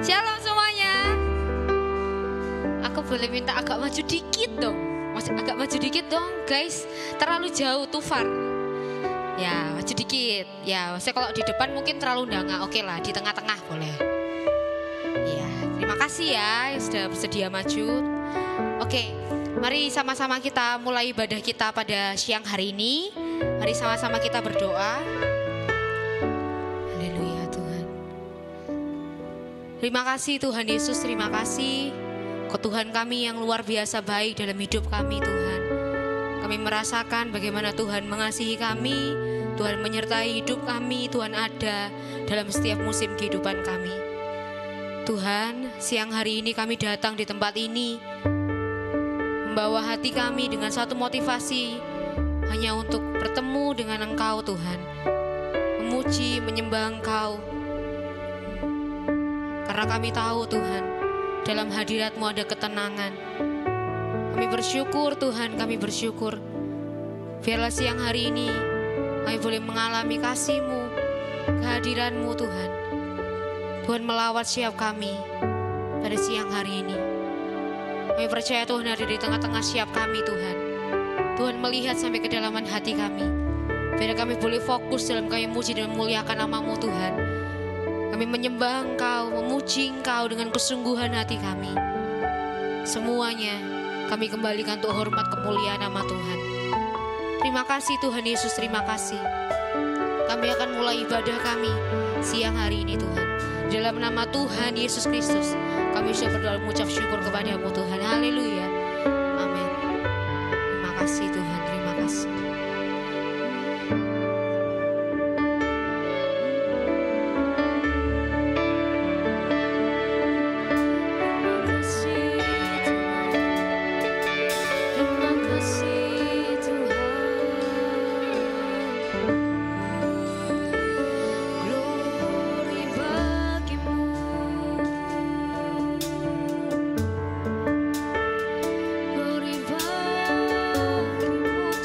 Shalom semuanya. Aku boleh minta agak maju dikit dong. Agak maju dikit dong guys. Terlalu jauh too far. Ya maju dikit. Ya maksudnya kalau di depan mungkin terlalu nggak oke lah. Di tengah-tengah boleh. Ya terima kasih ya yang sudah bersedia maju. Oke, mari sama-sama kita mulai ibadah kita pada siang hari ini. Mari sama-sama kita berdoa. Haleluya Tuhan. Terima kasih Tuhan Yesus, terima kasih. Kau Tuhan kami yang luar biasa baik dalam hidup kami Tuhan. Kami merasakan bagaimana Tuhan mengasihi kami, Tuhan menyertai hidup kami, Tuhan ada dalam setiap musim kehidupan kami. Tuhan, siang hari ini kami datang di tempat ini, membawa hati kami dengan satu motivasi, hanya untuk bertemu dengan Engkau Tuhan. Memuji, menyembah Engkau. Karena kami tahu Tuhan, dalam hadirat-Mu ada ketenangan. Kami bersyukur Tuhan, kami bersyukur. Biarlah siang hari ini kami boleh mengalami kasih-Mu, kehadiran-Mu Tuhan. Tuhan melawat setiap kami pada siang hari ini. Kami percaya Tuhan ada di tengah-tengah setiap kami Tuhan. Tuhan melihat sampai kedalaman hati kami. Biar kami boleh fokus dalam kami memuji dan memuliakan nama-Mu Tuhan. Kami menyembah Engkau, memuji Engkau dengan kesungguhan hati kami. Semuanya kami kembalikan untuk hormat kemuliaan nama Tuhan. Terima kasih Tuhan Yesus, terima kasih. Kami akan mulai ibadah kami siang hari ini Tuhan. Dalam nama Tuhan Yesus Kristus, kami sudah berdoa mengucap syukur kepada-Mu Tuhan. Haleluya. Amin. Terima kasih Tuhan, terima kasih. Glory bagimu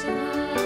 Tuhan.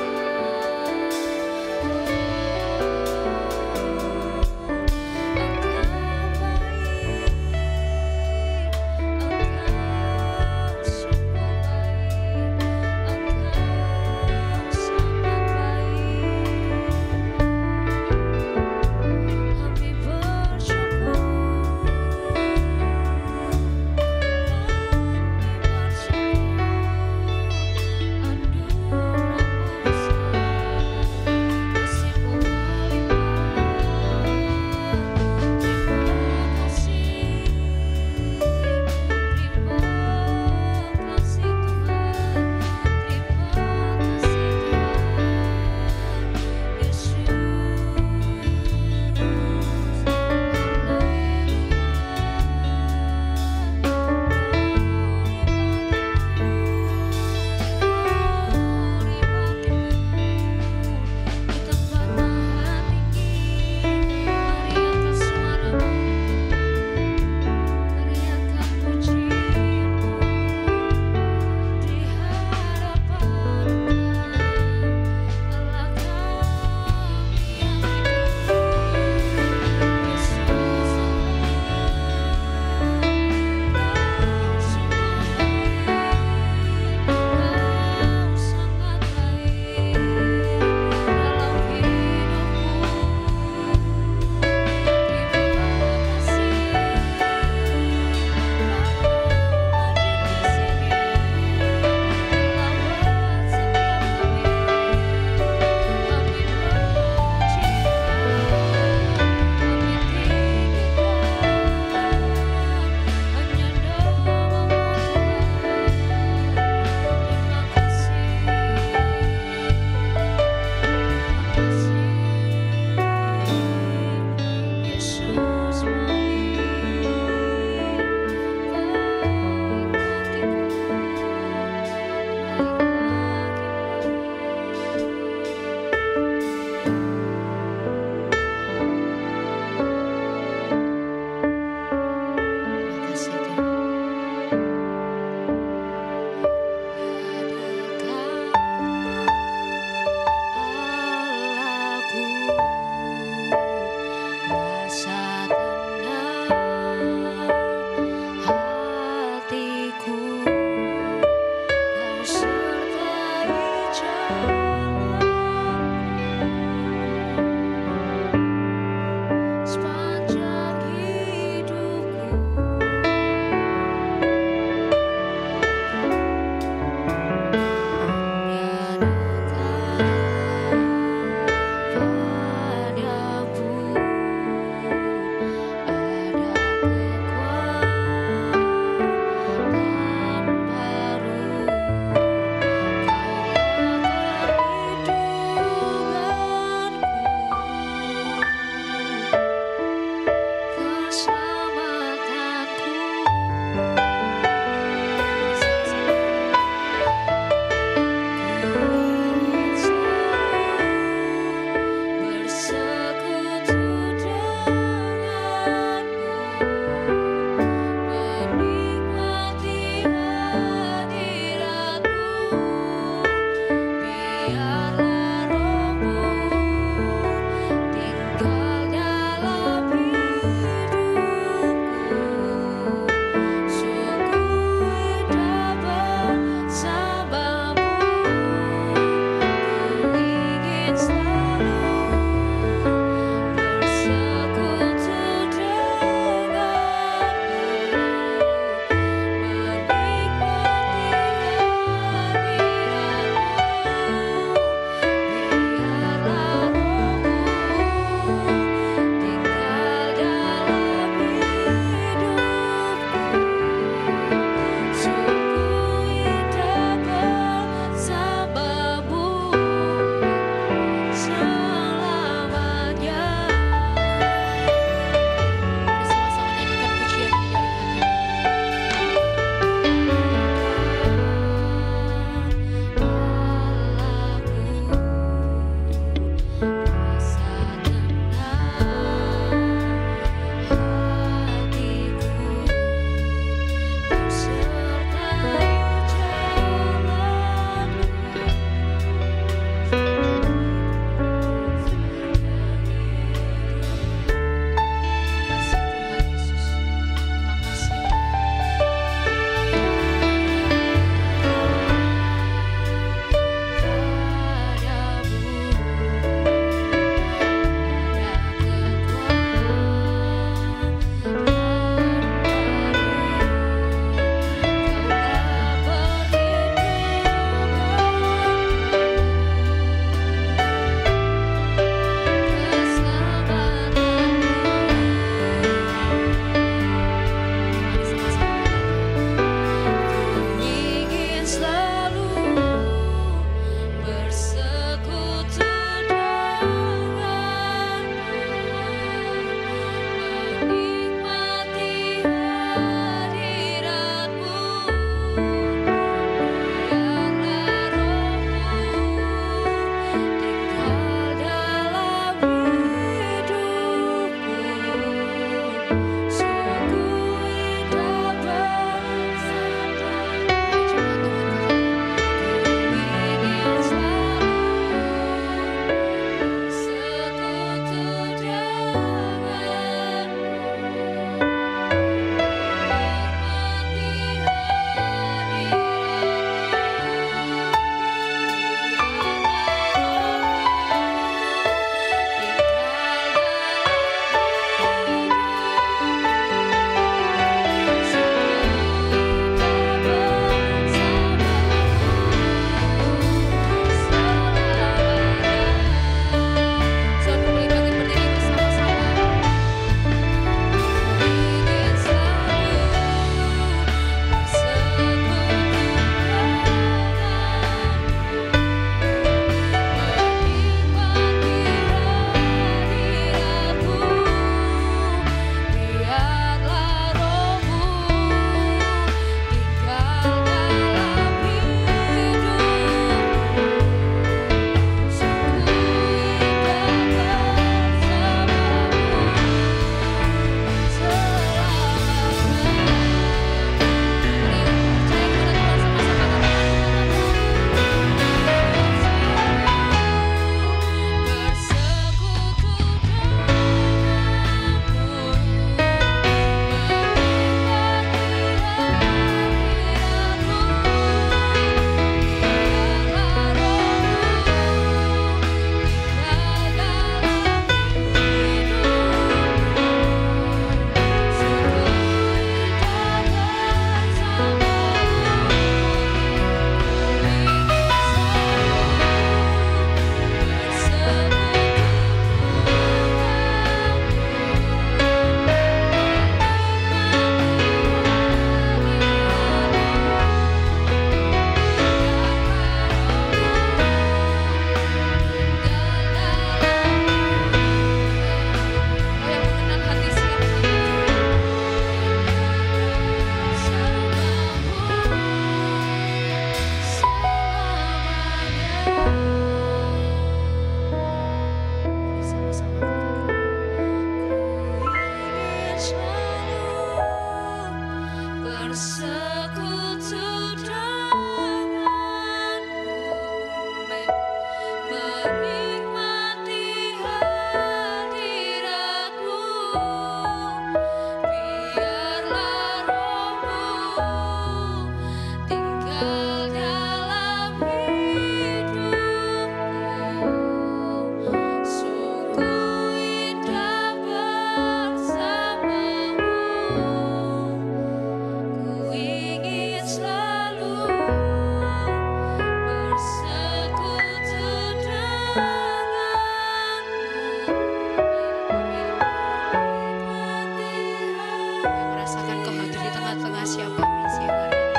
merasakan Kau hadir di tengah-tengah siapa kami siang hari ini.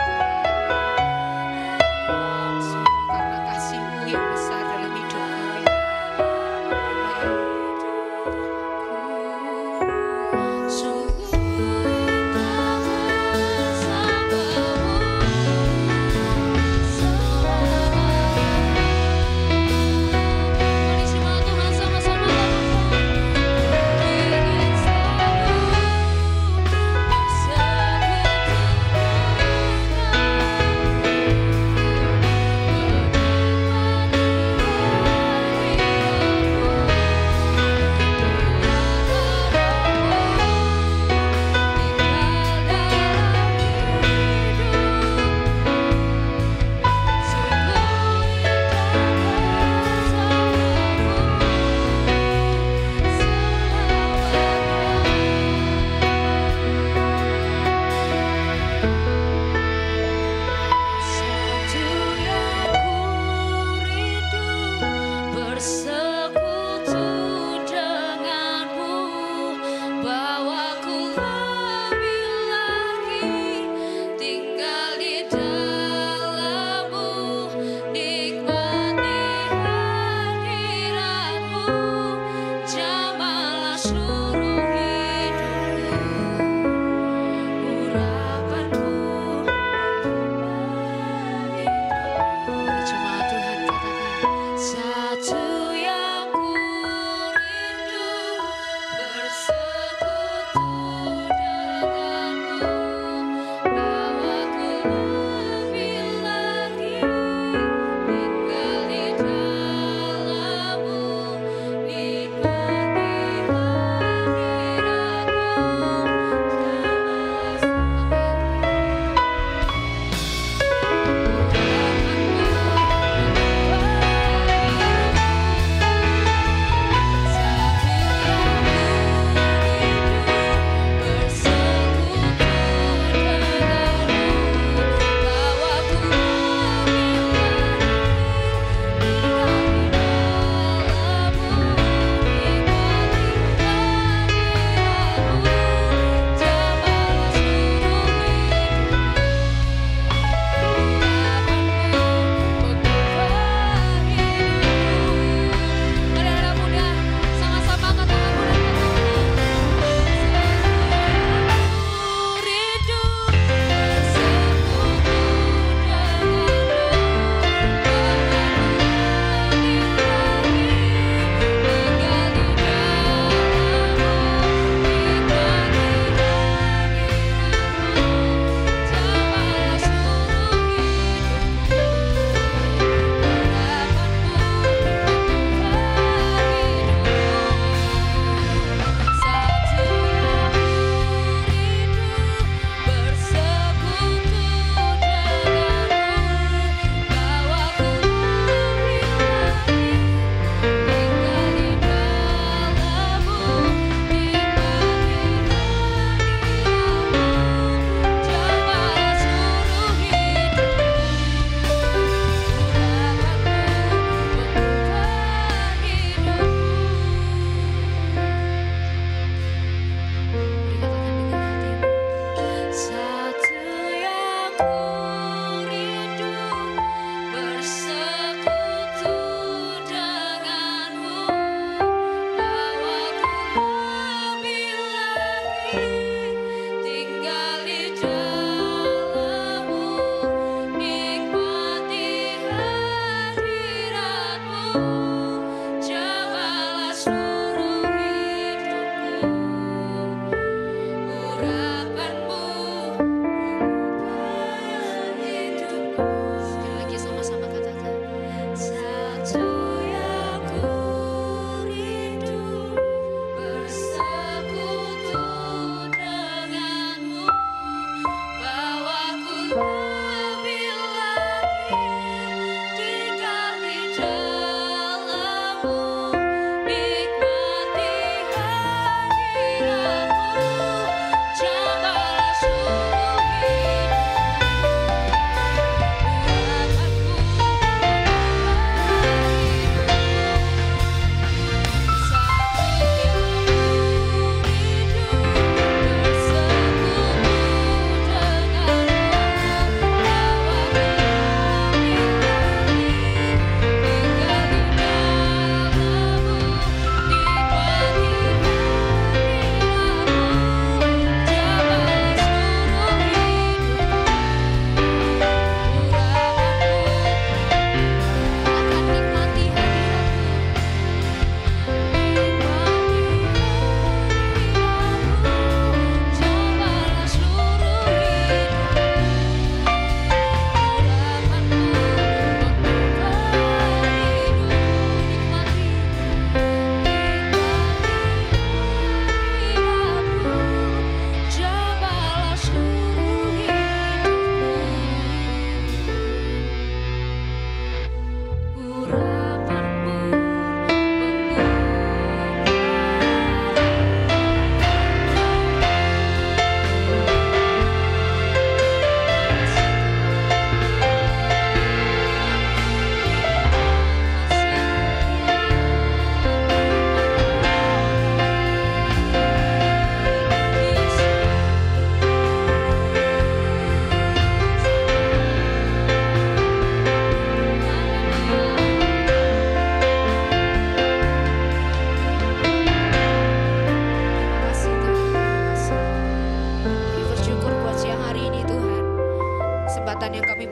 Semua karena kasih-Mu yang besar dalam hidup kami.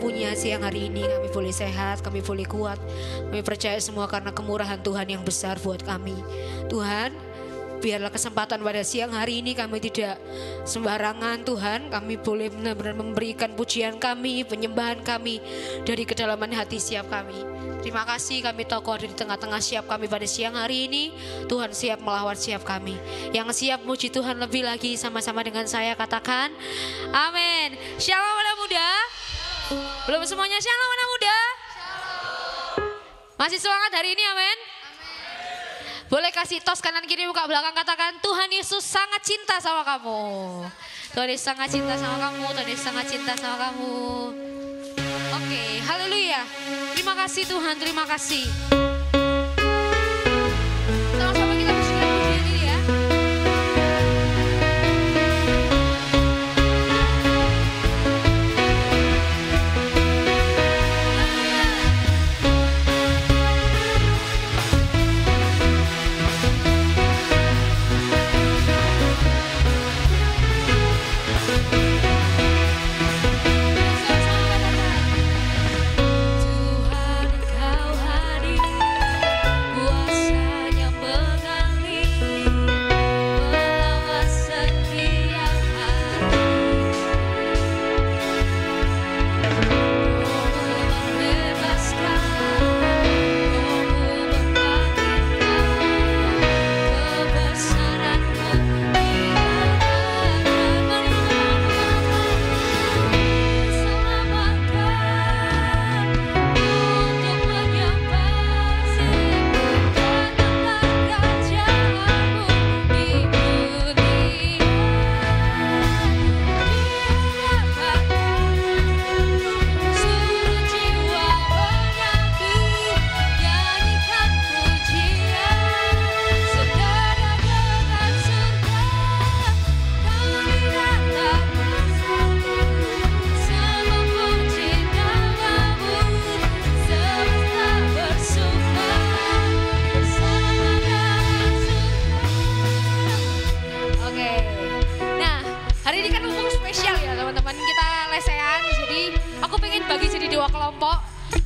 punya siang hari ini. Kami boleh sehat, kami boleh kuat. Kami percaya semua karena kemurahan Tuhan yang besar buat kami. Tuhan, biarlah kesempatan pada siang hari ini kami tidak sembarangan Tuhan. Kami boleh benar-benar memberikan pujian kami, penyembahan kami dari kedalaman hati siap kami. Terima kasih, kami tahu Kau ada di tengah-tengah siap kami pada siang hari ini. Tuhan siap melawat siap kami. Yang siap muji Tuhan lebih lagi, sama-sama dengan saya katakan amin. Shalom anak muda. Belum semuanya shalom anak muda. Masih semangat hari ini, amin. Boleh kasih tos kanan kiri buka belakang, katakan Tuhan Yesus sangat cinta sama kamu. Tuhan Yesus sangat cinta sama kamu. Tuhan Yesus sangat cinta sama kamu. Oke, haleluya. Terima kasih Tuhan, terima kasih. Sama-sama kita bersyukur puji diri ya.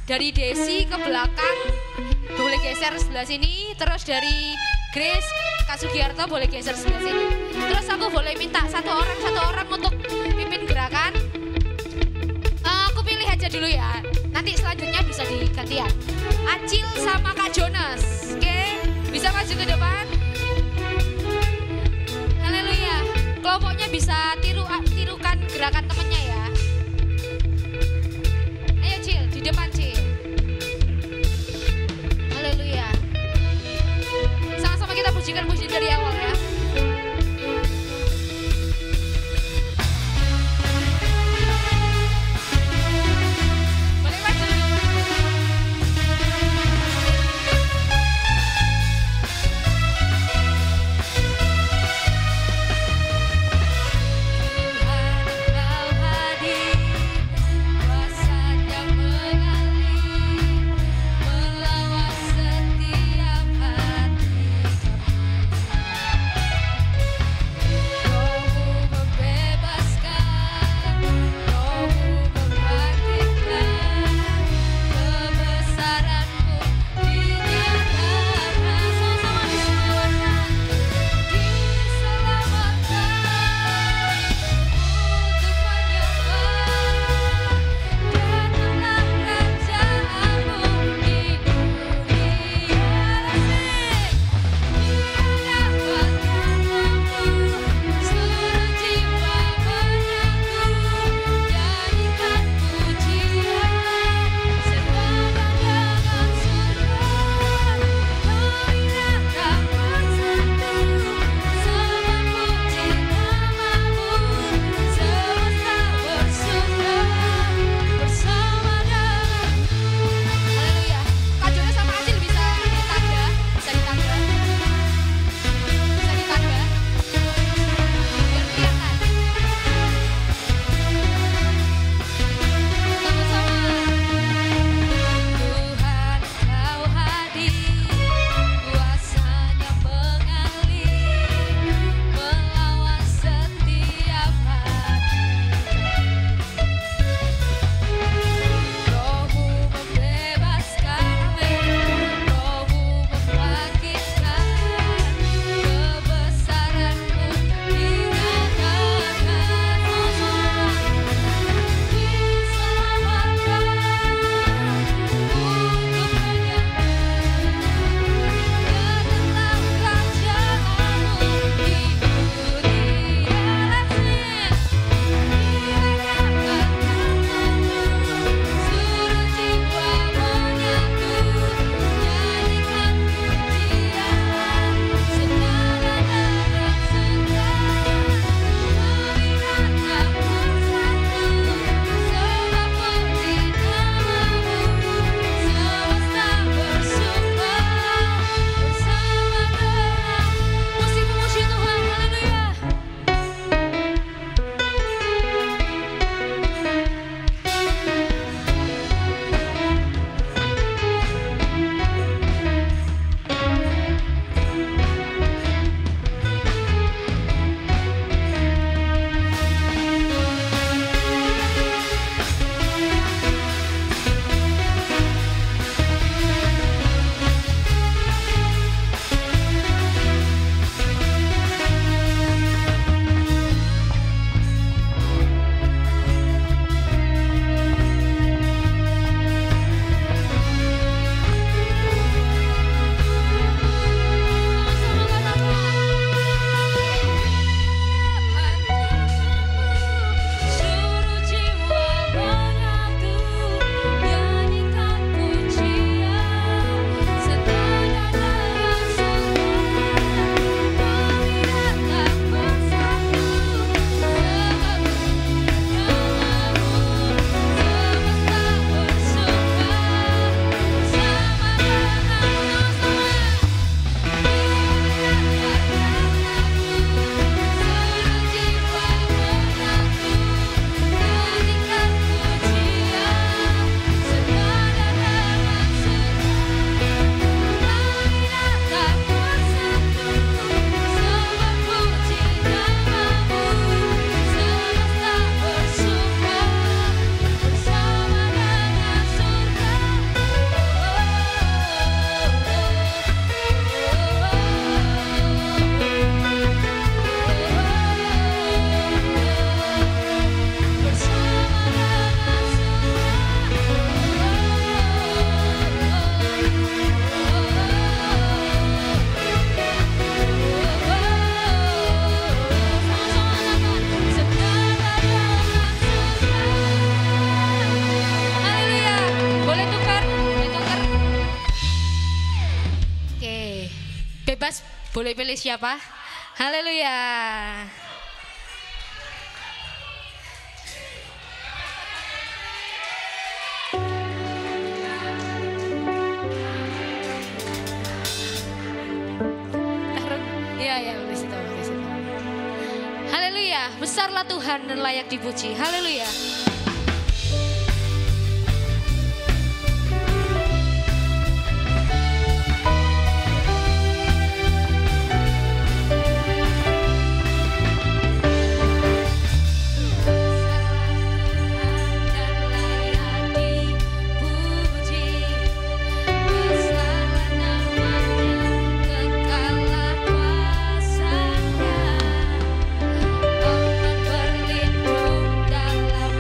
Dari Desi ke belakang boleh geser sebelah sini, terus dari Grace Kak Sugiarto boleh geser sebelah sini. Terus aku boleh minta satu orang untuk pimpin gerakan. Aku pilih aja dulu ya. Nanti selanjutnya bisa digantian. Acil sama Kak Jonas. Oke, bisa maju ke depan. Haleluya. Kelompoknya bisa tirukan gerakan temennya ya. Ayo Cil, di depan Cil. Haleluya. Sama-sama kita pujikan puji dari awal ya. Boleh maju. Tuhan Boleh pilih siapa? Haleluya. Haleluya, besarlah Tuhan dan layak dipuji. Haleluya. Aman berlindung dalam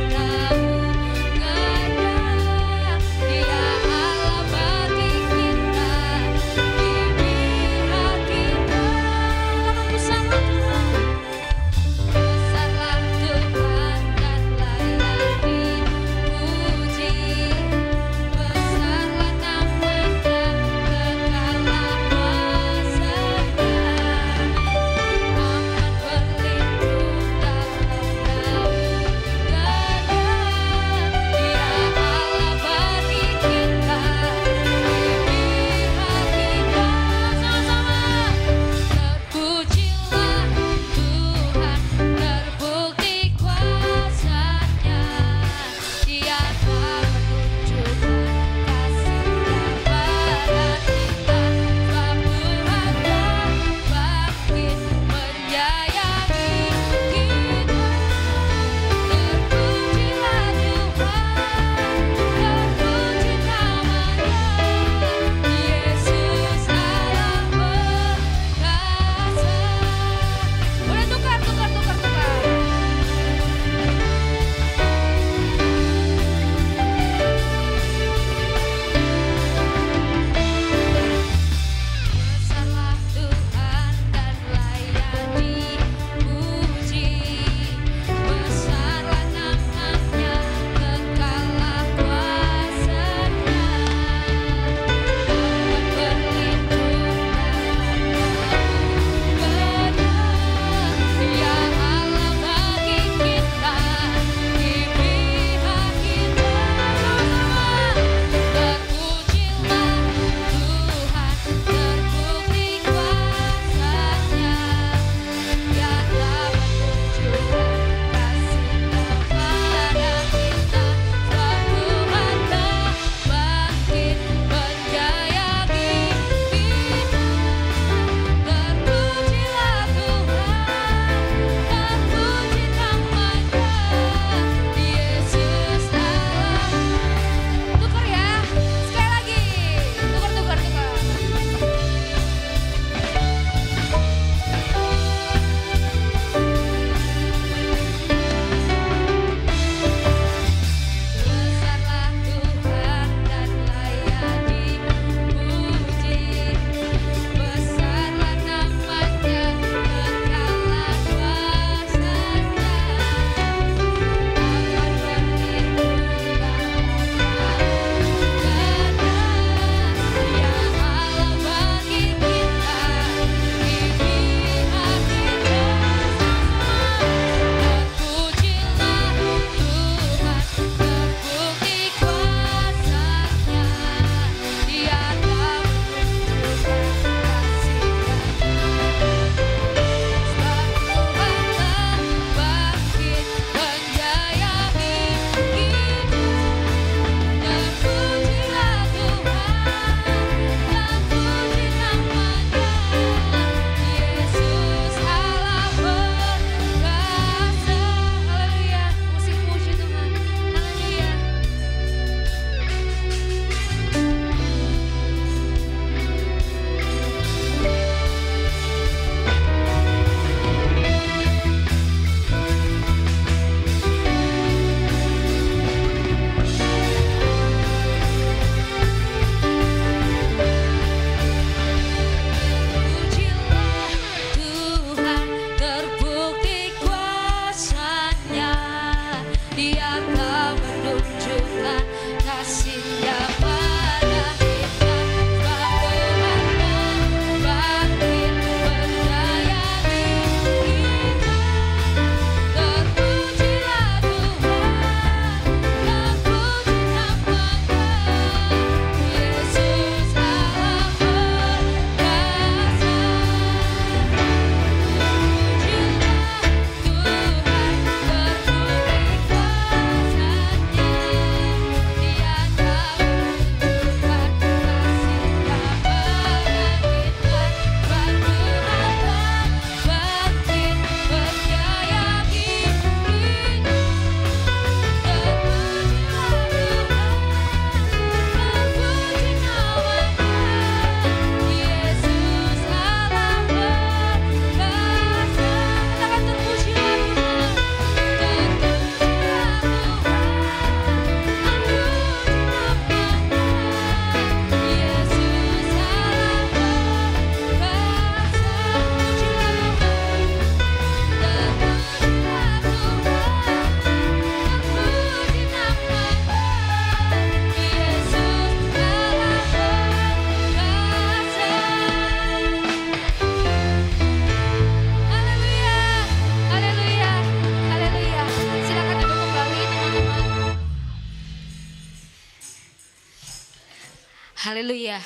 Haleluya.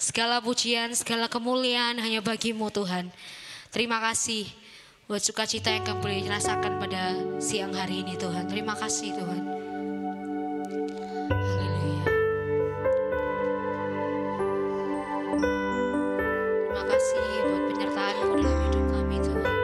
Segala pujian, segala kemuliaan hanya bagimu Tuhan. Terima kasih buat sukacita yang kami boleh rasakan pada siang hari ini Tuhan. Terima kasih Tuhan. Haleluya. Terima kasih buat penyertaan-Mu dalam hidup kami Tuhan.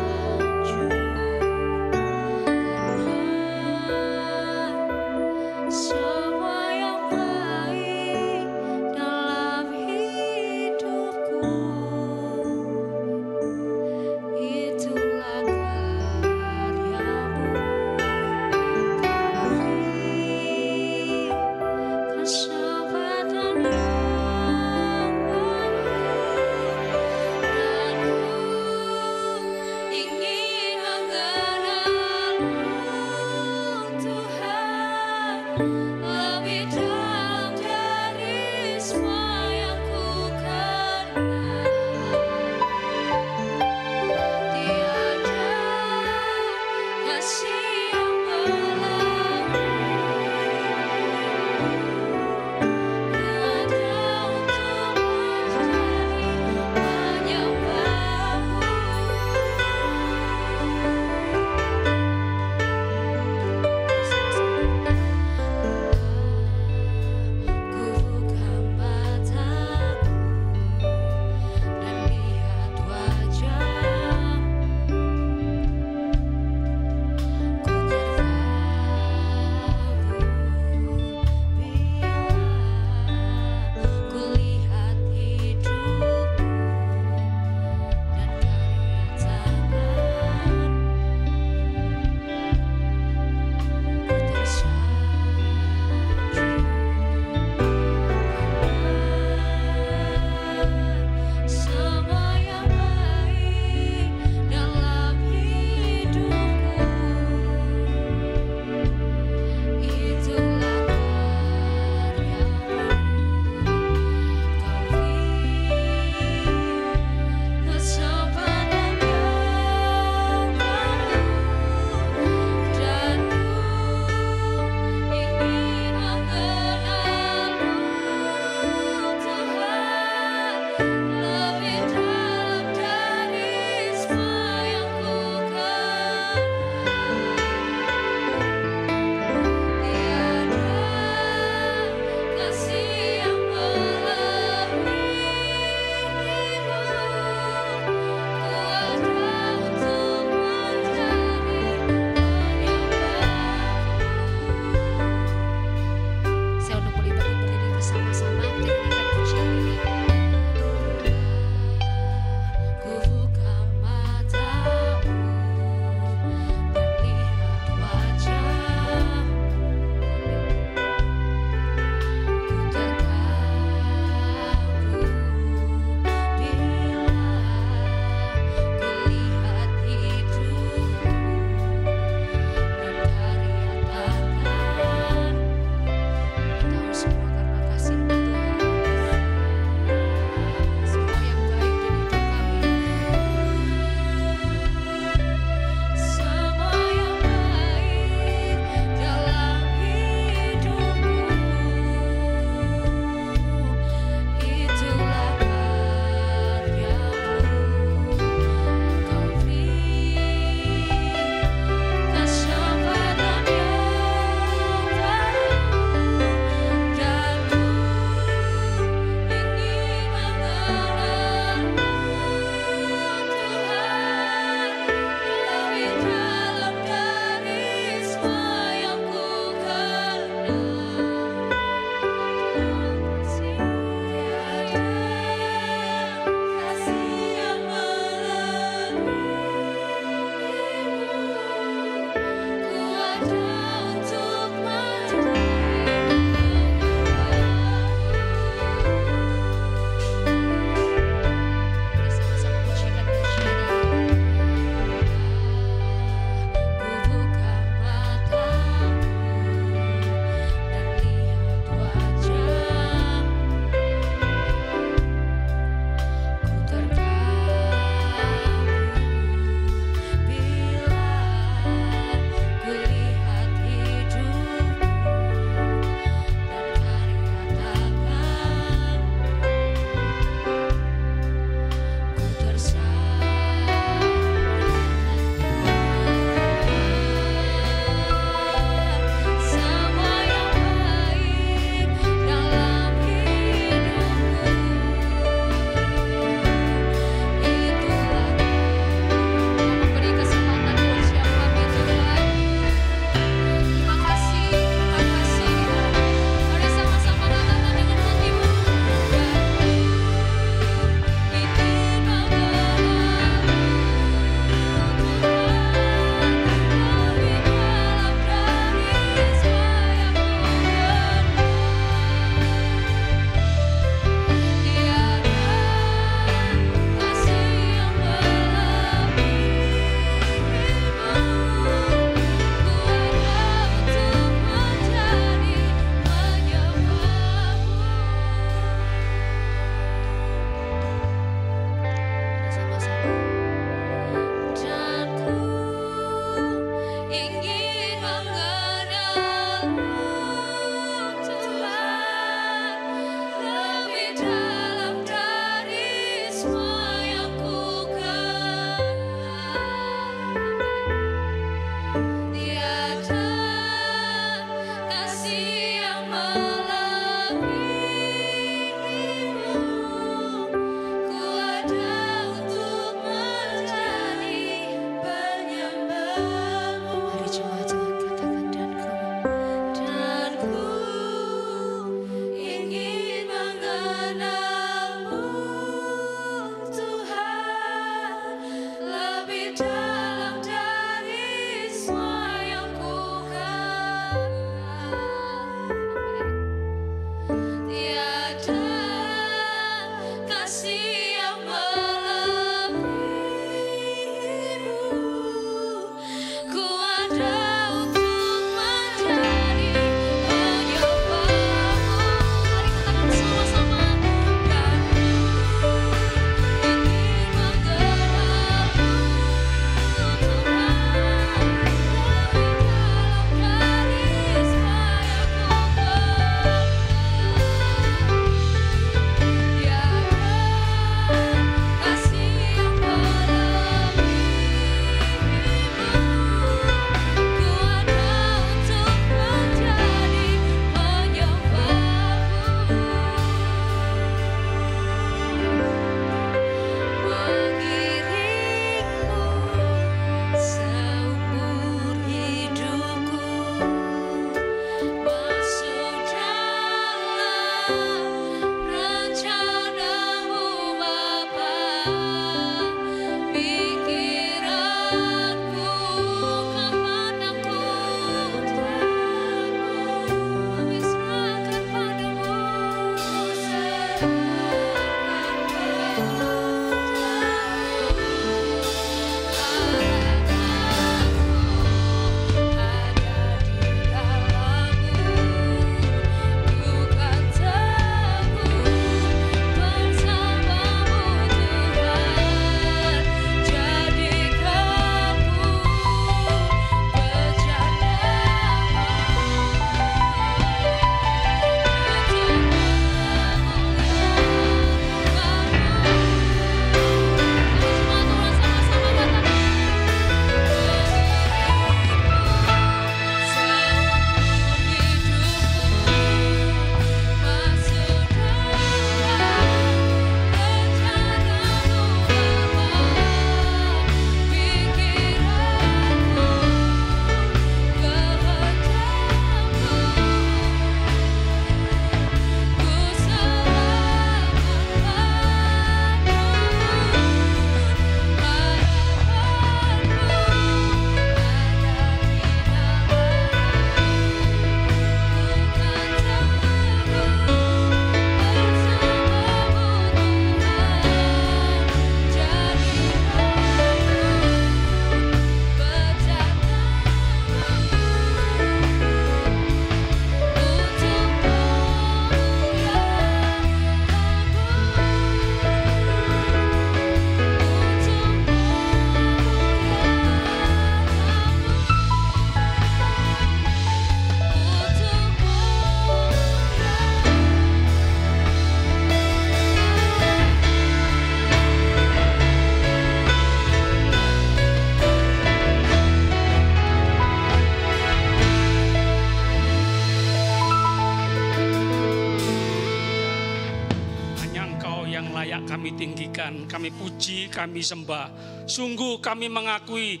layak kami tinggikan, kami puji, kami sembah. Sungguh kami mengakui,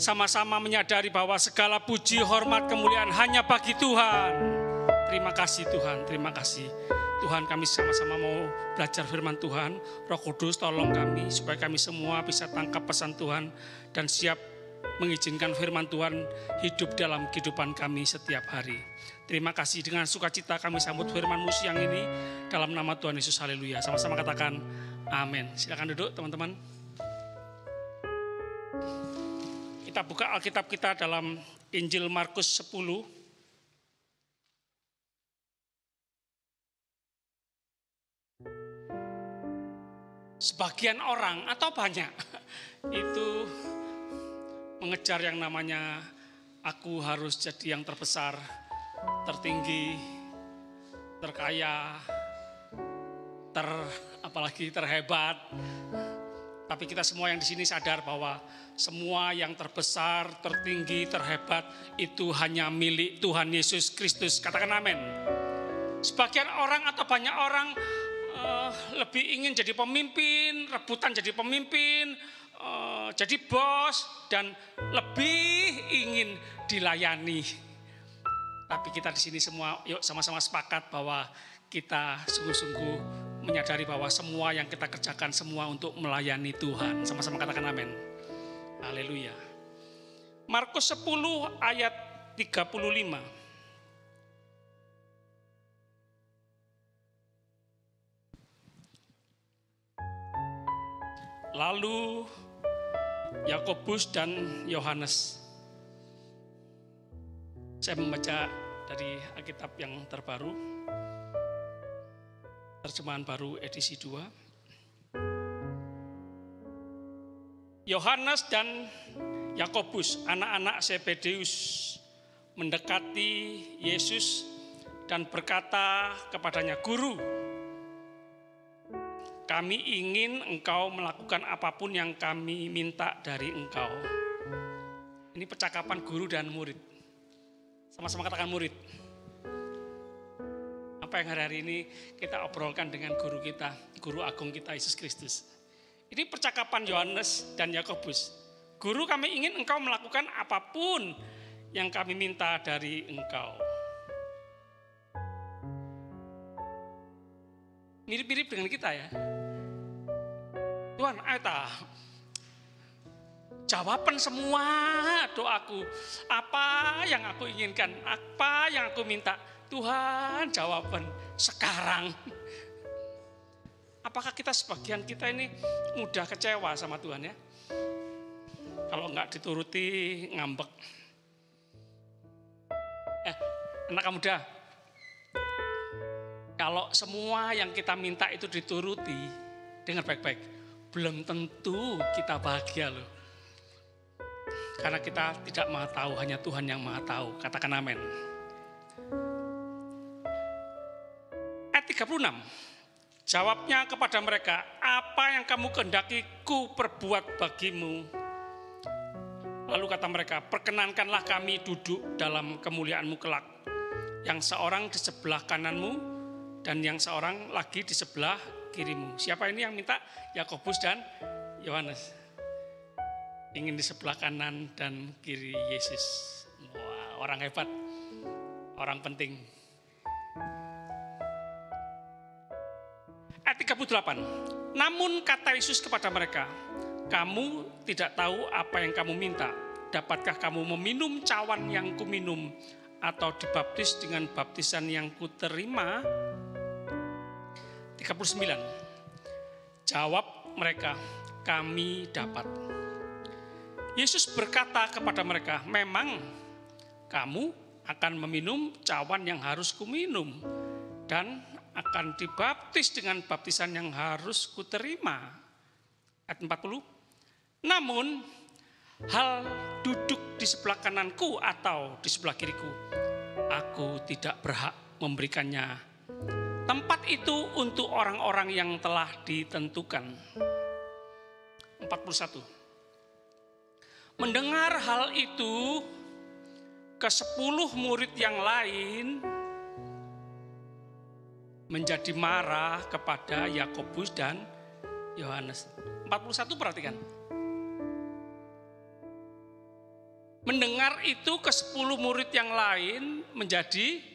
sama-sama menyadari bahwa segala puji, hormat, kemuliaan hanya bagi Tuhan. Terima kasih Tuhan, terima kasih. Tuhan, kami sama-sama mau belajar firman Tuhan. Roh Kudus tolong kami supaya kami semua bisa tangkap pesan Tuhan dan siap mengizinkan firman Tuhan hidup dalam kehidupan kami setiap hari. Terima kasih, dengan sukacita kami sambut firman-Mu siang ini dalam nama Tuhan Yesus. Haleluya. Sama-sama katakan amin. Silakan duduk teman-teman. Kita buka Alkitab kita dalam Injil Markus 10. Sebagian orang atau banyak itu mengejar yang namanya aku harus jadi yang terbesar, tertinggi, terkaya, apalagi terhebat. Tapi kita semua yang di sini sadar bahwa semua yang terbesar, tertinggi, terhebat itu hanya milik Tuhan Yesus Kristus. Katakan amin. Sebagian orang atau banyak orang lebih ingin jadi pemimpin, rebutan jadi pemimpin, jadi bos, dan lebih ingin dilayani. Tapi kita di sini semua yuk sama-sama sepakat bahwa kita sungguh-sungguh menyadari bahwa semua yang kita kerjakan semua untuk melayani Tuhan. Sama-sama katakan amin. Haleluya. Markus 10 ayat 35. Lalu Yakobus dan Yohanes. Saya membaca dari Alkitab yang terbaru, terjemahan baru edisi 2. Yohanes dan Yakobus, anak-anak Zebedeus, mendekati Yesus dan berkata kepadanya, "Guru, kami ingin engkau melakukan apapun yang kami minta dari engkau." Ini percakapan guru dan murid. Sama-sama katakan murid. Apa yang hari-hari ini kita obrolkan dengan guru kita, guru agung kita Yesus Kristus. Ini percakapan Yohanes dan Yakobus. Guru, kami ingin engkau melakukan apapun yang kami minta dari engkau. Mirip-mirip dengan kita ya. Tuhan, ayo jawaban semua doaku. Apa yang aku inginkan, apa yang aku minta, Tuhan jawaban sekarang. Apakah kita sebagian kita ini mudah kecewa sama Tuhan ya? Kalau enggak dituruti ngambek. Anak muda, kalau semua yang kita minta itu dituruti, dengar baik-baik, belum tentu kita bahagia loh. Karena kita tidak maha tahu, hanya Tuhan yang maha tahu. Katakan amin. Ayat 36. Jawabnya kepada mereka, apa yang kamu kehendaki ku perbuat bagimu. Lalu kata mereka, perkenankanlah kami duduk dalam kemuliaan-Mu kelak. Yang seorang di sebelah kananmu dan yang seorang lagi di sebelah kirimu. Siapa ini yang minta? Yakobus dan Yohanes. Ingin di sebelah kanan dan kiri Yesus. Wah, orang hebat, orang penting. Ayat 38. Namun kata Yesus kepada mereka, kamu tidak tahu apa yang kamu minta. Dapatkah kamu meminum cawan yang kuminum atau dibaptis dengan baptisan yang kuterima? 39. Jawab mereka, kami dapat. Yesus berkata kepada mereka, memang kamu akan meminum cawan yang harus kuminum dan akan dibaptis dengan baptisan yang harus kuterima. Ayat 40. Namun hal duduk di sebelah kananku atau di sebelah kiriku, aku tidak berhak memberikannya. Tempat itu untuk orang-orang yang telah ditentukan. 41. Mendengar hal itu, ke-10 murid yang lain menjadi marah kepada Yakobus dan Yohanes 41 perhatikan. Mendengar itu ke-10 murid yang lain menjadi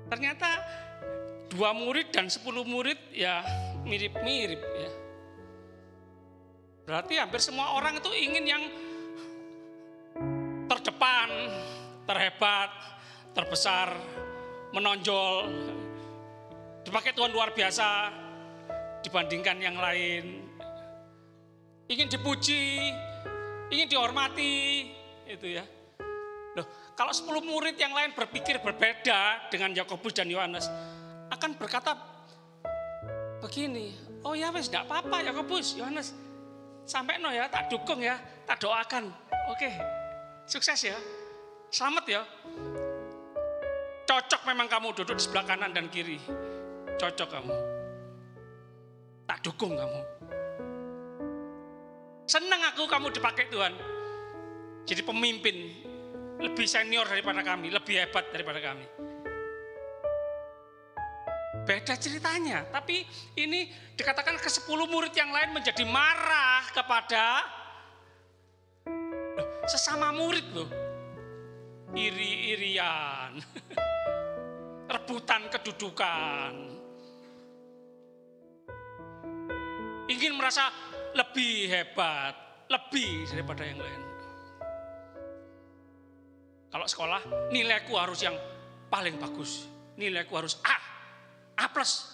ternyata 2 murid dan 10 murid ya mirip-mirip ya. Berarti hampir semua orang itu ingin yang terdepan, terhebat, terbesar, menonjol. Dipakai Tuhan luar biasa dibandingkan yang lain. Ingin dipuji, ingin dihormati, itu ya. Loh, kalau 10 murid yang lain berpikir berbeda dengan Yakobus dan Yohanes, akan berkata begini, oh ya wes enggak apa-apa Yakobus, Yohanes. Sampai no ya, tak dukung ya, tak doakan. Oke, sukses ya, selamat ya. Cocok memang kamu duduk di sebelah kanan dan kiri. Cocok kamu. Tak dukung kamu. Senang aku kamu dipakai Tuhan. Jadi pemimpin. Lebih senior daripada kami. Lebih hebat daripada kami. Beda ceritanya. Tapi ini dikatakan ke 10 murid yang lain menjadi marah kepada sesama murid loh. Iri-irian. Rebutan kedudukan. Ingin merasa lebih hebat, lebih daripada yang lain. Kalau sekolah, nilaiku harus yang paling bagus. Nilaiku harus A plus.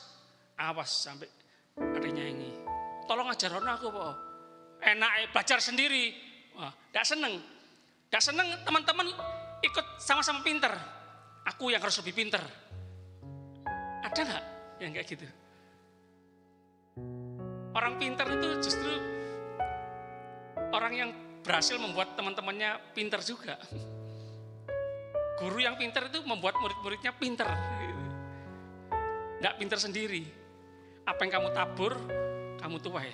Awas sampai ada nyanyi. Tolong ajar aku Pak. Enak belajar sendiri. Wah, enggak seneng. Enggak seneng teman-teman ikut sama-sama pinter. Aku yang harus lebih pinter. Ada enggak yang kayak gitu? Orang pintar itu justru orang yang berhasil membuat teman-temannya pintar juga. Guru yang pintar itu membuat murid-muridnya pintar. Nggak pintar sendiri. Apa yang kamu tabur, kamu tuai.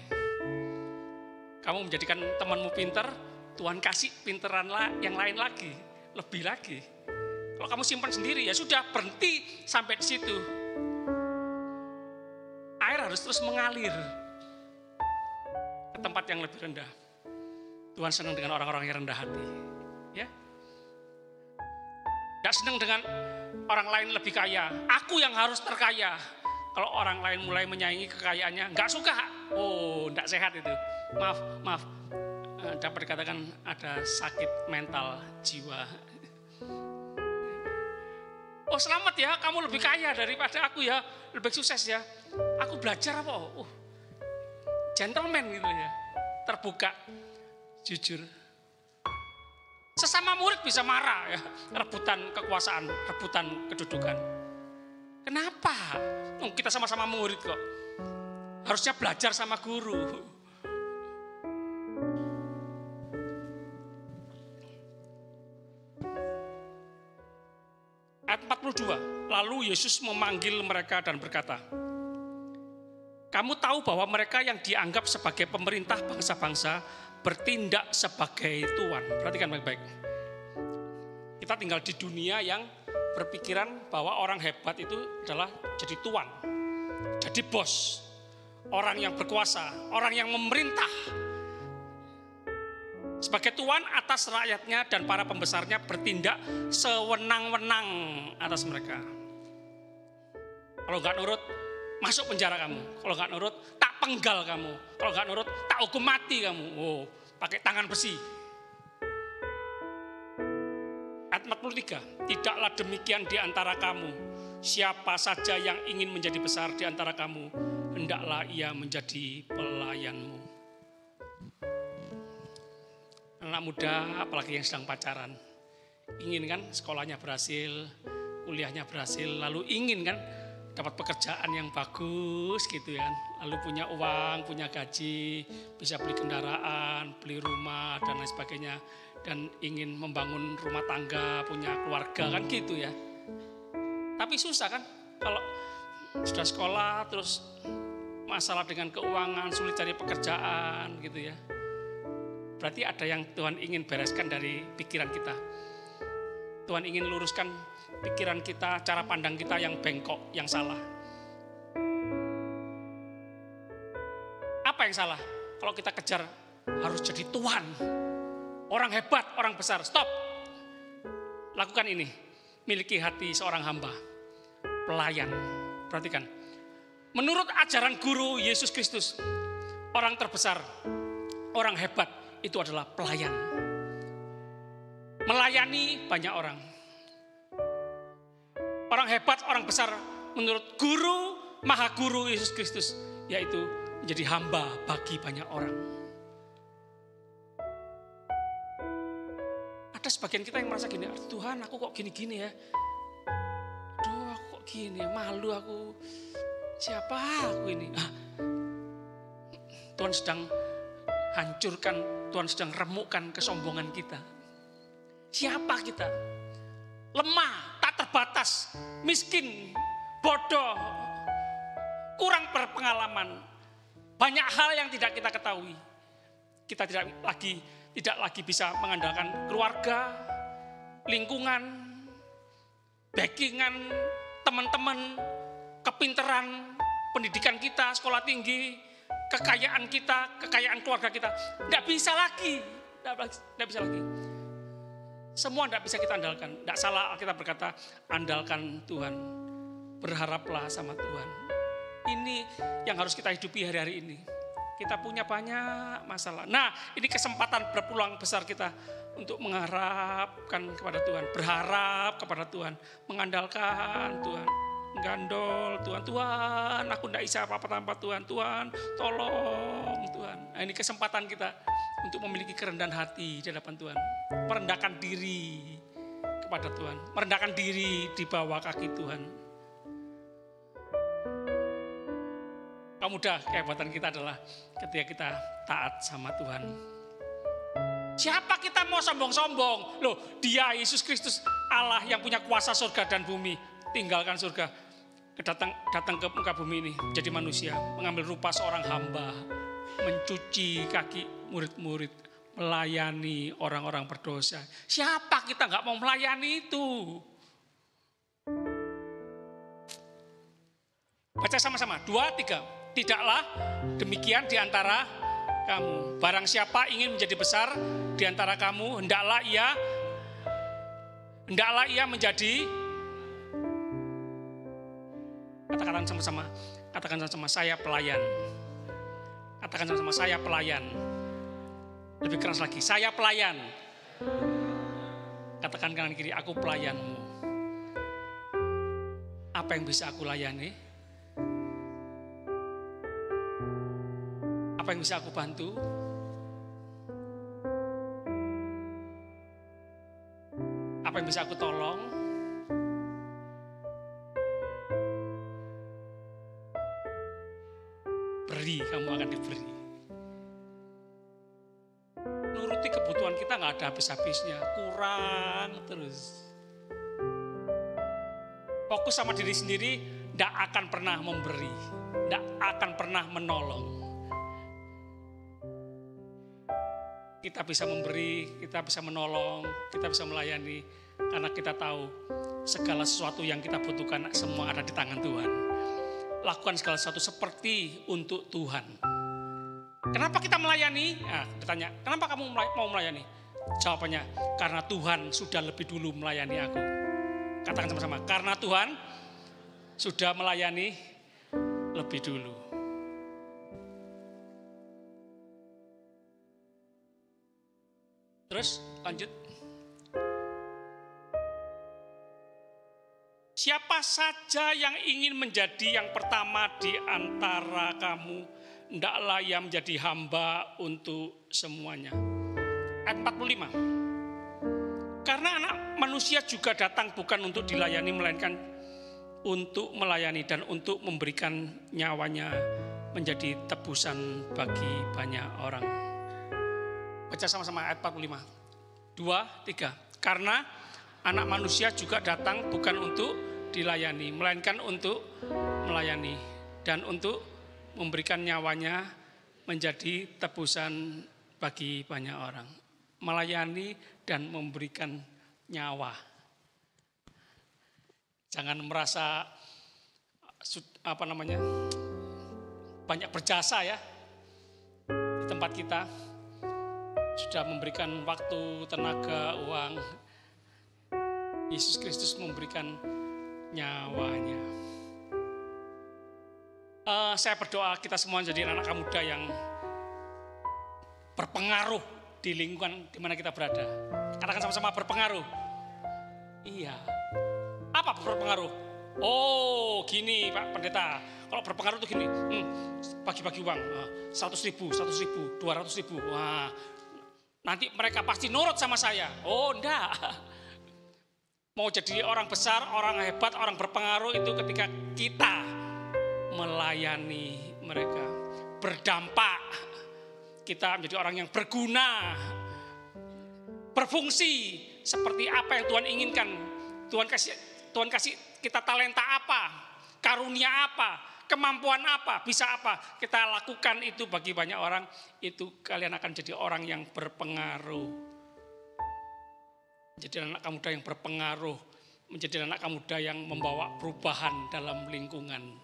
Kamu menjadikan temanmu pintar, Tuhan kasih pinteran yang lain lagi, lebih lagi. Kalau kamu simpan sendiri, ya sudah berhenti sampai di situ. Air harus terus mengalir ke tempat yang lebih rendah. Tuhan senang dengan orang-orang yang rendah hati. Ya. Tidak senang dengan orang lain lebih kaya. Aku yang harus terkaya. Kalau orang lain mulai menyaingi kekayaannya, nggak suka. Oh, nggak sehat itu. Maaf. Dapat dikatakan ada sakit mental jiwa. Oh, selamat ya, kamu lebih kaya daripada aku ya, lebih sukses ya. Aku belajar apa? Gentleman gitu ya, terbuka, jujur. Sesama murid bisa marah ya, rebutan kekuasaan, rebutan kedudukan. Kenapa? Kita sama-sama murid kok. Harusnya belajar sama guru. Ayat 42, lalu Yesus memanggil mereka dan berkata, kamu tahu bahwa mereka yang dianggap sebagai pemerintah bangsa-bangsa bertindak sebagai tuan. Perhatikan baik-baik. Kita tinggal di dunia yang berpikiran bahwa orang hebat itu adalah jadi tuan, jadi bos, orang yang berkuasa, orang yang memerintah. Sebagai tuan atas rakyatnya dan para pembesarnya bertindak sewenang-wenang atas mereka. Kalau nggak nurut, masuk penjara kamu. Kalau nggak nurut, tak penggal kamu. Kalau nggak nurut, tak hukum mati kamu. Oh, pakai tangan besi. Ayat 43, tidaklah demikian di antara kamu. Siapa saja yang ingin menjadi besar di antara kamu, hendaklah ia menjadi pelayanmu. Anak muda, apalagi yang sedang pacaran, ingin kan sekolahnya berhasil, kuliahnya berhasil, lalu ingin kan dapat pekerjaan yang bagus gitu kan, lalu punya uang, punya gaji, bisa beli kendaraan, beli rumah dan lain sebagainya, dan ingin membangun rumah tangga, punya keluarga kan gitu ya. Tapi susah kan kalau sudah sekolah terus masalah dengan keuangan, sulit cari pekerjaan gitu ya. Berarti ada yang Tuhan ingin bereskan dari pikiran kita. Tuhan ingin luruskan pikiran kita, cara pandang kita yang bengkok, yang salah. Apa yang salah? Kalau kita kejar harus jadi Tuhan, orang hebat, orang besar. Stop. Lakukan ini. Miliki hati seorang hamba, pelayan. Perhatikan. Menurut ajaran guru Yesus Kristus, orang terbesar, orang hebat itu adalah pelayan. Melayani banyak orang. Orang hebat, orang besar menurut guru, maha guru Yesus Kristus, yaitu menjadi hamba bagi banyak orang. Ada sebagian kita yang merasa gini, Tuhan aku kok gini-gini ya. Aduh aku kok gini ya, malu aku. Siapa aku ini? Tuhan sedang hancurkan, Tuhan sedang remukkan kesombongan kita. Siapa kita? Lemah, tak terbatas, miskin, bodoh, kurang berpengalaman. Banyak hal yang tidak kita ketahui. Kita tidak lagi bisa mengandalkan keluarga, lingkungan, backingan, teman-teman, kepinteran, pendidikan kita, sekolah tinggi, kekayaan kita, kekayaan keluarga kita. Tidak bisa lagi. Semua tidak bisa kita andalkan. Tidak salah kita berkata, andalkan Tuhan. Berharaplah sama Tuhan. Ini yang harus kita hidupi hari-hari ini. Kita punya banyak masalah. Nah, ini kesempatan berpeluang besar kita untuk mengharapkan kepada Tuhan. Berharap kepada Tuhan. Mengandalkan Tuhan. Gandol Tuhan, Tuhan aku tidak bisa apa-apa tanpa Tuhan, Tuhan tolong Tuhan. Nah, ini kesempatan kita untuk memiliki kerendahan hati di hadapan Tuhan. Merendahkan diri kepada Tuhan, merendahkan diri di bawah kaki Tuhan. Mudah kehebatan kita adalah ketika kita taat sama Tuhan. Siapa kita mau sombong-sombong? Loh, Dia Yesus Kristus Allah yang punya kuasa surga dan bumi. Tinggalkan surga, datang ke muka bumi ini, jadi manusia, mengambil rupa seorang hamba, mencuci kaki murid-murid, melayani orang-orang berdosa. Siapa kita nggak mau melayani itu? Baca sama-sama, 2, 3. Tidaklah demikian di antara kamu. Barang siapa ingin menjadi besar di antara kamu, hendaklah ia menjadi. Katakan sama-sama, saya pelayan. Katakan sama-sama, saya pelayan. Lebih keras lagi, saya pelayan. Katakan kanan kiri, aku pelayanmu. Apa yang bisa aku layani? Apa yang bisa aku bantu? Apa yang bisa aku tolong? Beri, kamu akan diberi. Nuruti kebutuhan kita nggak ada habis-habisnya, kurang terus. Fokus sama diri sendiri, nggak akan pernah memberi, nggak akan pernah menolong. Kita bisa memberi, kita bisa menolong, kita bisa melayani, karena kita tahu segala sesuatu yang kita butuhkan semua ada di tangan Tuhan. Lakukan segala sesuatu seperti untuk Tuhan. Kenapa kita melayani? Nah, ditanya, kenapa kamu mau melayani? Jawabannya, karena Tuhan sudah lebih dulu melayani aku. Katakan sama-sama, karena Tuhan sudah melayani lebih dulu. Terus lanjut. Siapa saja yang ingin menjadi yang pertama di antara kamu, hendaklah ia menjadi hamba untuk semuanya. Ayat 45. Karena anak manusia juga datang bukan untuk dilayani, melainkan untuk melayani dan untuk memberikan nyawanya menjadi tebusan bagi banyak orang. Baca sama-sama ayat 45. 2, 3. Karena anak manusia juga datang bukan untuk dilayani, melainkan untuk melayani dan untuk memberikan nyawanya menjadi tebusan bagi banyak orang. Melayani dan memberikan nyawa. Jangan merasa banyak berjasa ya di tempat kita. Sudah memberikan waktu, tenaga, uang. Yesus Kristus memberikan nyawanya. Saya berdoa kita semua jadi anak muda yang berpengaruh di lingkungan di mana kita berada. Katakan sama-sama, berpengaruh. Iya. Apa berpengaruh? Oh, gini Pak Pendeta. Kalau berpengaruh itu gini, bagi-bagi uang, 100.000, 200.000. Wah, nanti mereka pasti nurut sama saya. Oh, enggak. Mau jadi orang besar, orang hebat, orang berpengaruh itu ketika kita melayani mereka, berdampak. Kita menjadi orang yang berguna, berfungsi seperti apa yang Tuhan inginkan. Tuhan kasih kita talenta apa, karunia apa, kemampuan apa, bisa apa. Kita lakukan itu bagi banyak orang, itu kalian akan jadi orang yang berpengaruh. Menjadi anak muda yang berpengaruh, menjadi anak muda yang membawa perubahan dalam lingkungan.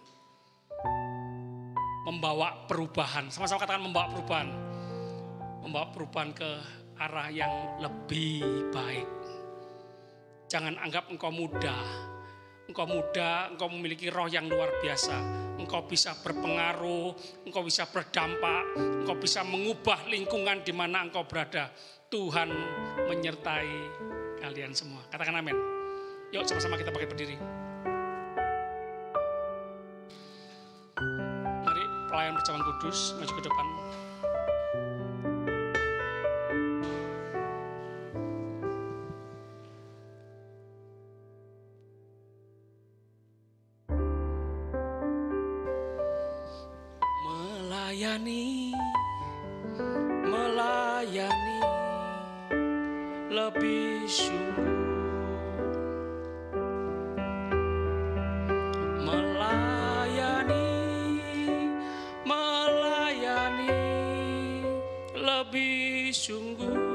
Membawa perubahan, sama-sama katakan membawa perubahan. Membawa perubahan ke arah yang lebih baik. Jangan anggap engkau muda. Engkau muda, engkau memiliki roh yang luar biasa. Engkau bisa berpengaruh, engkau bisa berdampak, engkau bisa mengubah lingkungan di mana engkau berada. Tuhan menyertai kalian semua. Katakan amin. Yuk sama-sama kita pakai berdiri. Mari pelayan perjamuan kudus maju ke depan. Melayani lebih sungguh, melayani lebih sungguh.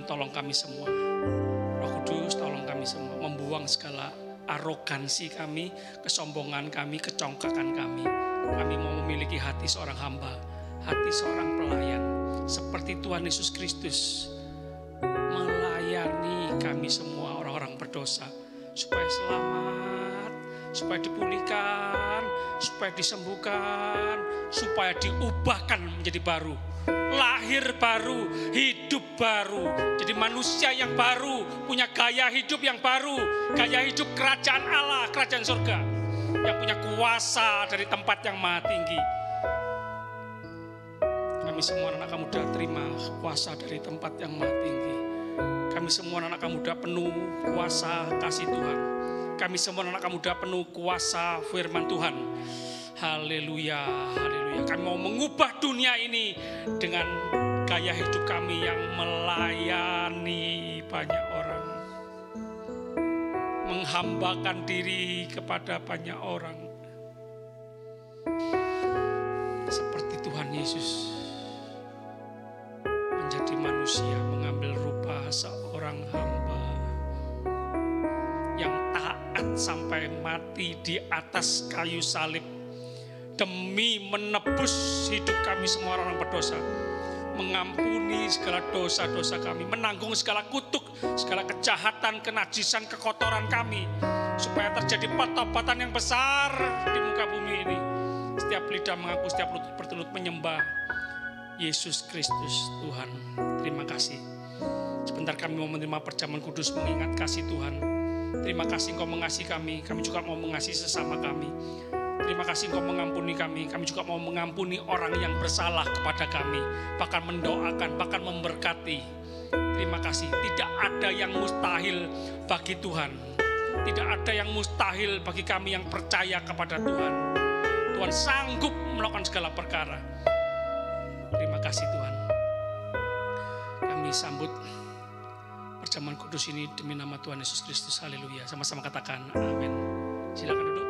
Tolong kami semua, Roh Kudus tolong kami semua membuang segala arogansi kami, kesombongan kami, kecongkakan kami. Kami mau memiliki hati seorang hamba, hati seorang pelayan, seperti Tuhan Yesus Kristus melayani kami semua orang-orang berdosa, supaya selamat, supaya dipulihkan, supaya disembuhkan, supaya diubahkan menjadi baru. Lahir baru, hidup baru, jadi manusia yang baru, punya gaya hidup yang baru, gaya hidup kerajaan Allah, kerajaan surga, yang punya kuasa dari tempat yang maha tinggi. Kami semua anak muda terima kuasa dari tempat yang maha tinggi. Kami semua anak muda penuh kuasa kasih Tuhan. Kami semua anak muda penuh kuasa firman Tuhan. Haleluya, haleluya. Kami mau mengubah dunia ini dengan gaya hidup kami yang melayani banyak orang. Menghambakan diri kepada banyak orang. Seperti Tuhan Yesus menjadi manusia, mengambil rupa seorang hamba yang taat sampai mati di atas kayu salib. Demi menebus hidup kami semua orang berdosa, mengampuni segala dosa-dosa kami, menanggung segala kutuk, segala kejahatan, kenajisan, kekotoran kami, supaya terjadi pertobatan yang besar di muka bumi ini. Setiap lidah mengaku, setiap lutut bertelut menyembah Yesus Kristus Tuhan. Terima kasih. Sebentar kami mau menerima perjamuan kudus mengingat kasih Tuhan. Terima kasih Engkau mengasihi kami juga mau mengasihi sesama kami. Terima kasih Engkau mengampuni kami juga mau mengampuni orang yang bersalah kepada kami, bahkan mendoakan, bahkan memberkati. Terima kasih, tidak ada yang mustahil bagi Tuhan. Tidak ada yang mustahil bagi kami yang percaya kepada Tuhan. Tuhan sanggup melakukan segala perkara. Terima kasih Tuhan. Kami sambut perjamuan kudus ini demi nama Tuhan Yesus Kristus. Haleluya. Sama-sama katakan amin. Silakan duduk.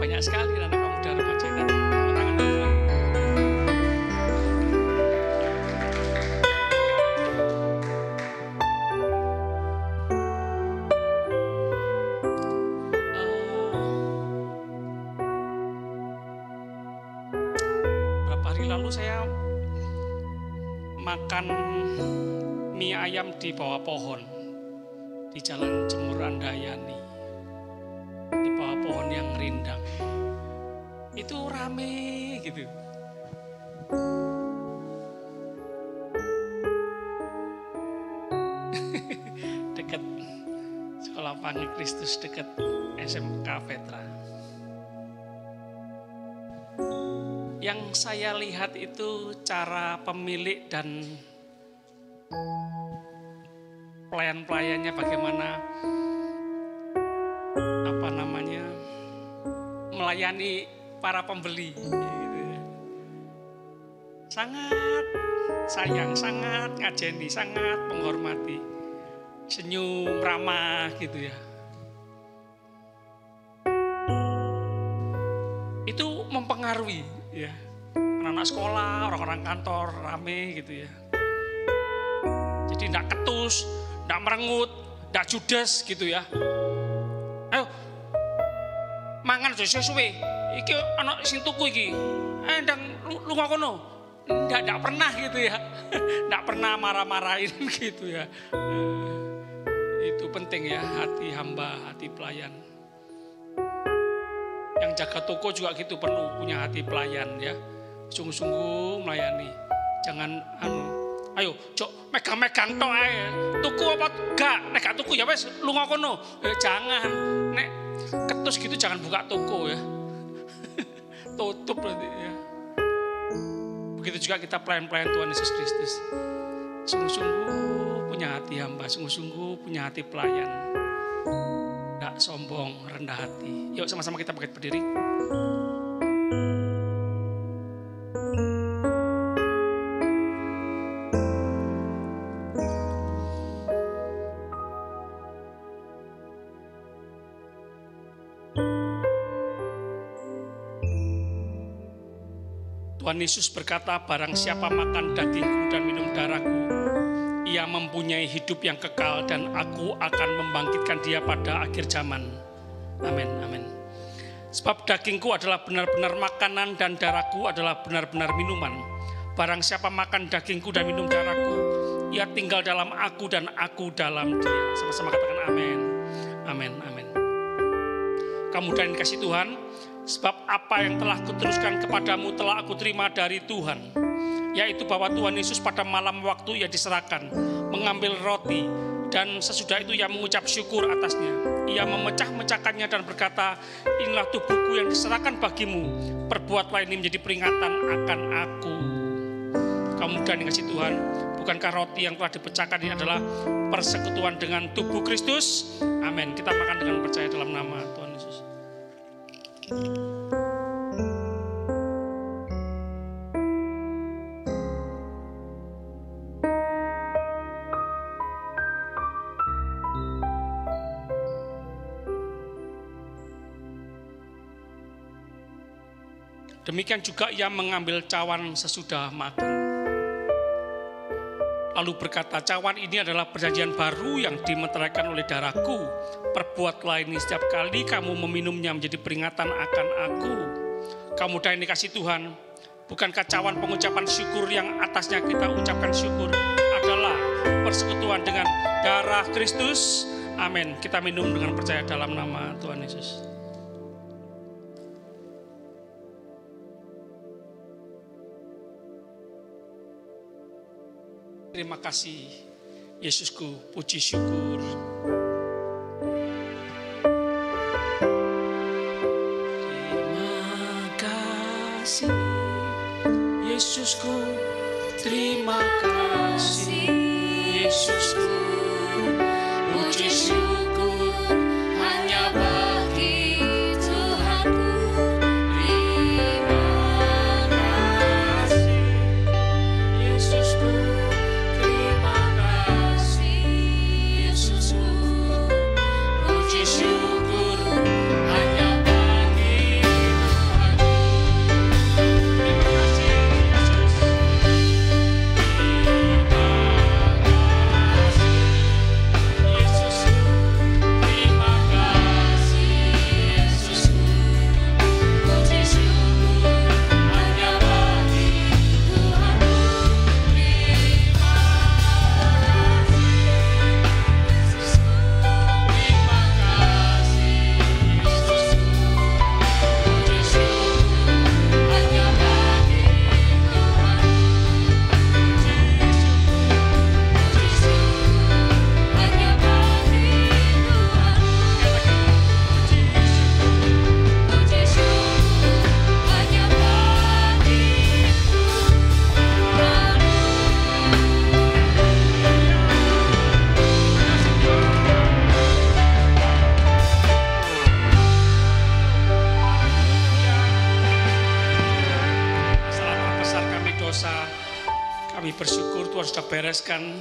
Banyak sekali anak muda remaja yang datang. Tepuk tangan dulu. Beberapa hari lalu saya makan mie ayam di bawah pohon di Jalan Jemur Andayani, di bawah pohon yang rindang. Itu rame gitu. Dekat Sekolah Panggil Kristus, dekat SMK Petra. Yang saya lihat itu cara pemilik dan pelayan-pelayannya bagaimana melayani para pembeli. Sangat sayang, sangat ngajeni, sangat menghormati, senyum, ramah gitu ya. Itu mempengaruhi ya, anak-anak sekolah, orang-orang kantor rame gitu ya. Jadi enggak ketus, enggak merengut, enggak judes gitu ya. Ayo mangan suwe-suwe, iki anak sing tuku iki. Ndang lunga kono. Enggak pernah gitu ya. Enggak pernah marah-marahin gitu ya. penting ya, hati hamba, hati pelayan. Yang jaga toko juga gitu, perlu punya hati pelayan ya. Sungguh-sungguh melayani. Jangan ayo cok megang-megang tok ae. Tuku apa gak? Nek gak tuku ya wes lunga kono. Jangan. Nek ketus gitu jangan buka toko ya. Tutup berarti ya. Begitu juga kita pelayan-pelayan Tuhan Yesus Kristus. Sungguh-sungguh punya hati hamba, sungguh-sungguh punya hati pelayan. Gak sombong, rendah hati. Yuk sama-sama kita bangkit berdiri. Tuhan Yesus berkata, barang siapa makan dagingku dan minum darahku, ia mempunyai hidup yang kekal dan aku akan membangkitkan dia pada akhir zaman. Amin, amin. Sebab dagingku adalah benar-benar makanan dan darahku adalah benar-benar minuman. Barang siapa makan dagingku dan minum darahku, ia tinggal dalam aku dan aku dalam dia. Sama-sama katakan amin. Amin, amin. Kamu dan kasih Tuhan, sebab apa yang telah kuteruskan kepadamu telah aku terima dari Tuhan, yaitu bahwa Tuhan Yesus pada malam waktu ia diserahkan, mengambil roti, dan sesudah itu ia mengucap syukur atasnya. Ia memecah-mecahkannya dan berkata, inilah tubuhku yang diserahkan bagimu, perbuatlah ini menjadi peringatan akan aku. Kamu dan kasih Tuhan, bukankah roti yang telah dipecahkan ini adalah persekutuan dengan tubuh Kristus? Amin. Kita makan dengan percaya dalam nama Tuhan Yesus. Demikian juga ia mengambil cawan sesudah makan. Lalu berkata, cawan ini adalah perjanjian baru yang dimeteraikan oleh darahku. Perbuatlah ini setiap kali kamu meminumnya menjadi peringatan akan aku. Kamu dan dikasih Tuhan, bukankah cawan pengucapan syukur yang atasnya kita ucapkan syukur adalah persekutuan dengan darah Kristus? Amin. Kita minum dengan percaya dalam nama Tuhan Yesus. Terima kasih Yesusku, puji syukur. Terima kasih Yesusku, terima kasih Yesusku, puji syukur hanya bagi Tuhanku. Terima kasih Yesusku, bereskan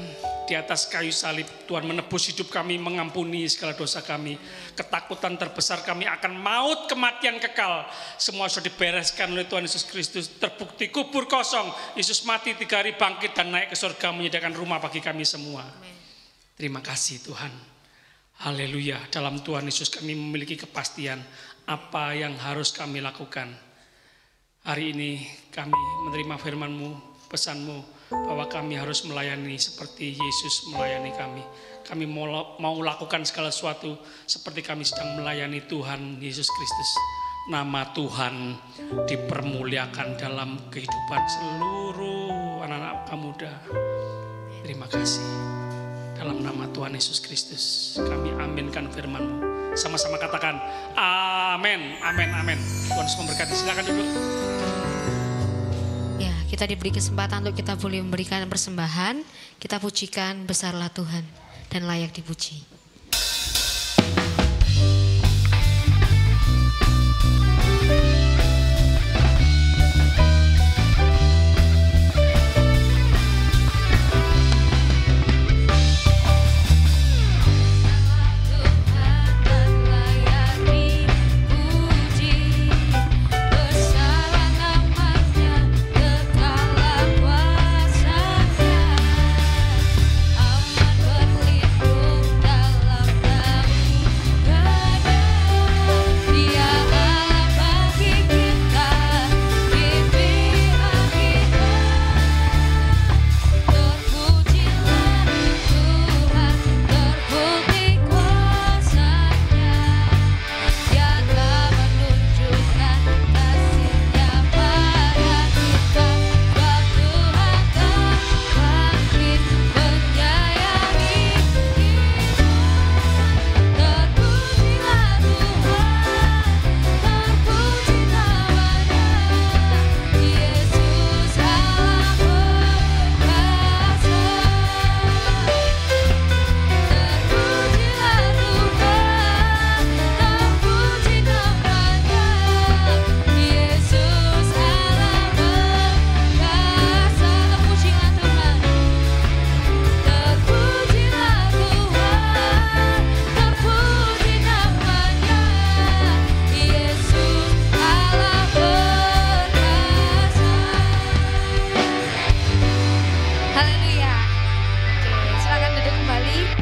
di atas kayu salib. Tuhan menebus hidup kami, mengampuni segala dosa kami. Ketakutan terbesar kami akan maut, kematian kekal, semua sudah dibereskan oleh Tuhan Yesus Kristus. Terbukti kubur kosong, Yesus mati 3 hari, bangkit dan naik ke surga, menyediakan rumah bagi kami semua. Terima kasih Tuhan. Haleluya. Dalam Tuhan Yesus kami memiliki kepastian apa yang harus kami lakukan. Hari ini kami menerima firman-Mu, pesan-Mu, bahwa kami harus melayani seperti Yesus melayani kami. kami mau lakukan segala sesuatu seperti kami sedang melayani Tuhan Yesus Kristus. Nama Tuhan dipermuliakan dalam kehidupan seluruh anak-anak muda. Terima kasih. Dalam nama Tuhan Yesus Kristus kami aminkan firman-Mu. Sama-sama katakan amin, amin, amin. Tuhan Yesus memberkati. Silakan duduk. Ya, kita diberi kesempatan untuk kita boleh memberikan persembahan. Kita pujikan besarlah Tuhan dan layak dipuji.